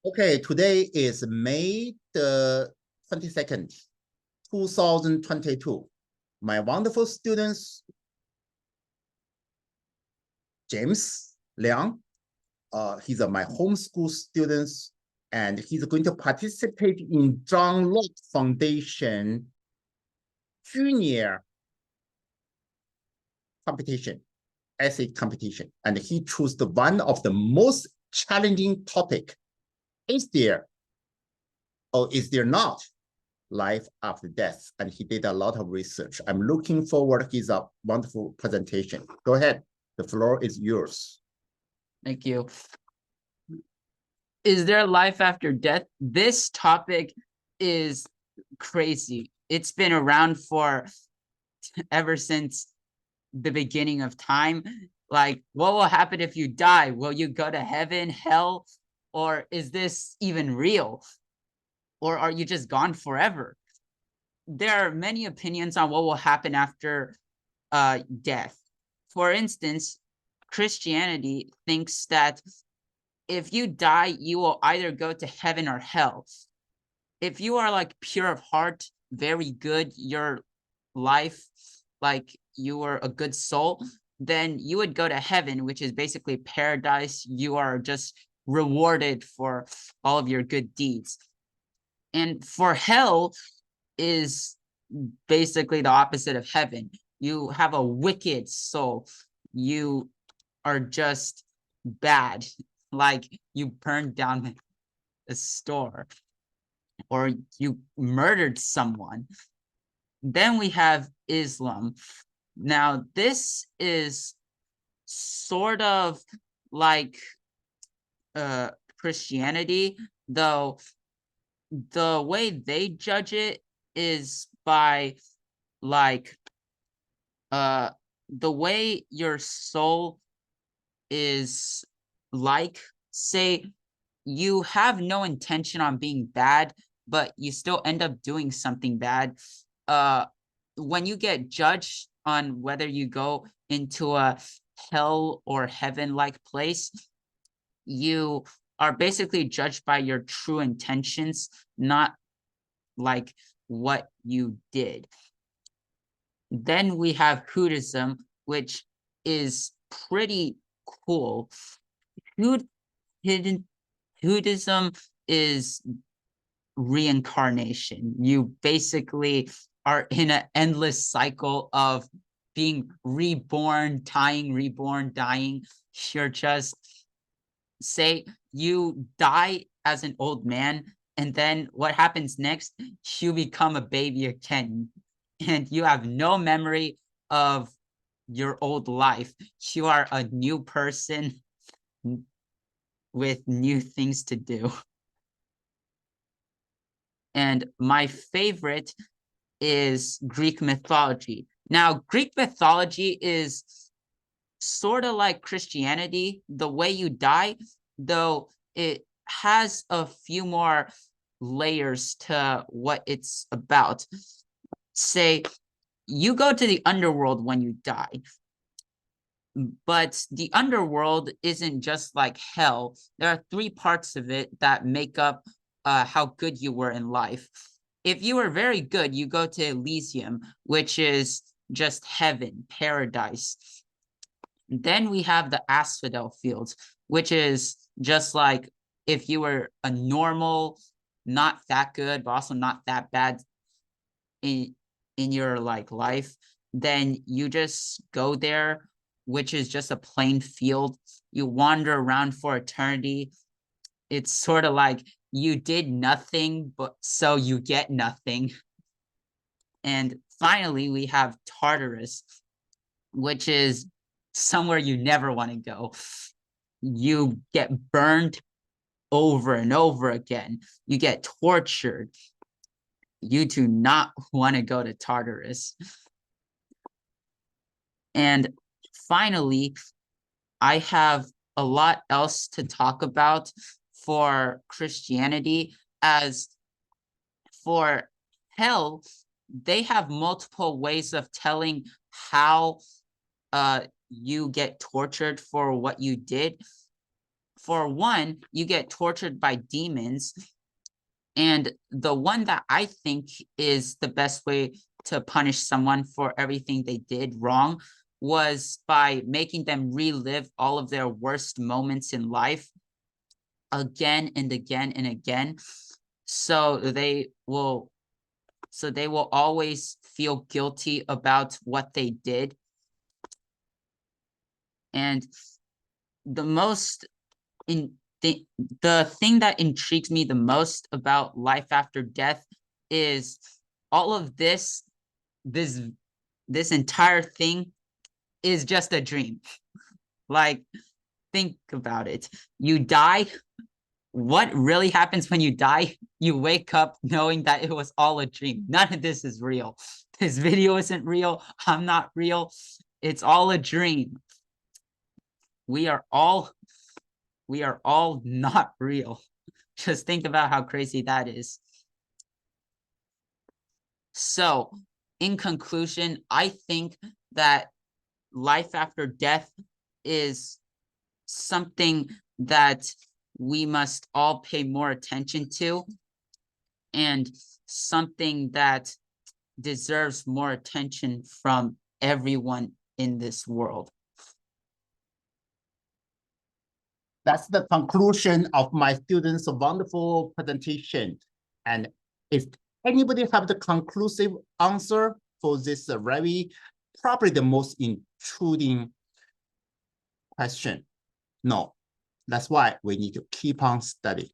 Okay, today is May the 22nd, 2022. My wonderful students, James Liang, he's my homeschool students, and he's going to participate in John Locke Foundation Junior competition, essay competition, and he chose the one of the most challenging topic. Is there or is there not life after death? And he did a lot of research. I'm looking forward to his wonderful presentation. Go ahead. The floor is yours. Thank you. Is there life after death? This topic is crazy. It's been around for ever since the beginning of time. Like, what will happen if you die? Will you go to heaven, hell, or is this even real? Or are you just gone forever? There are many opinions on what will happen after death. For instance, Christianity thinks that if you die, you will either go to heaven or hell. If you are like pure of heart, very good, your life, like you are a good soul, then you would go to heaven, which is basically paradise. You are just rewarded for all of your good deeds. And for hell is basically the opposite of heaven. You have a wicked soul. You are just bad, like you burned down a store or you murdered someone. Then we have Islam. Now, this is sort of like Christianity, though the way they judge it is by like the way your soul is like, say you have no intention on being bad, but you still end up doing something bad. When you get judged on whether you go into a hell or heaven like place, you are basically judged by your true intentions, not like what you did. Then we have Buddhism, which is pretty cool. Buddhism is reincarnation. You basically are in an endless cycle of being reborn, dying. You're just, say you die as an old man, and then what happens next? You become a baby again, and you have no memory of your old life. You are a new person with new things to do. And my favorite is Greek mythology. Now, Greek mythology is sort of like Christianity, the way you die, though it has a few more layers to what it's about. Say, you go to the underworld when you die, but the underworld isn't just like hell. There are three parts of it that make up how good you were in life. If you were very good, you go to Elysium, which is just heaven, paradise. Then we have the asphodel fields, which is just like if you were a normal, not that good, but also not that bad in your like life, then you just go there, which is just a plain field. You wander around for eternity. It's sort of like you did nothing, but so you get nothing. And finally, we have Tartarus, which is somewhere you never want to go. You get burned over and over again. You get tortured. You do not want to go to Tartarus. And finally, I have a lot else to talk about for Christianity. As for hell, they have multiple ways of telling how you get tortured for what you did. for one, you get tortured by demons. And the one that I think is the best way to punish someone for everything they did wrong was by making them relive all of their worst moments in life again and again and again. So they will always feel guilty about what they did. And the thing that intrigues me the most about life after death is all of this entire thing is just a dream. Like, think about it. You die. What really happens when you die? You wake up knowing that it was all a dream. None of this is real. This video isn't real. I'm not real. It's all a dream. We are all not real. Just think about how crazy that is. So, in conclusion, I think that life after death is something that we must all pay more attention to, and something that deserves more attention from everyone in this world. That's the conclusion of my students' wonderful presentation. And if anybody have the conclusive answer for this probably the most intruding question, no. That's why we need to keep on studying.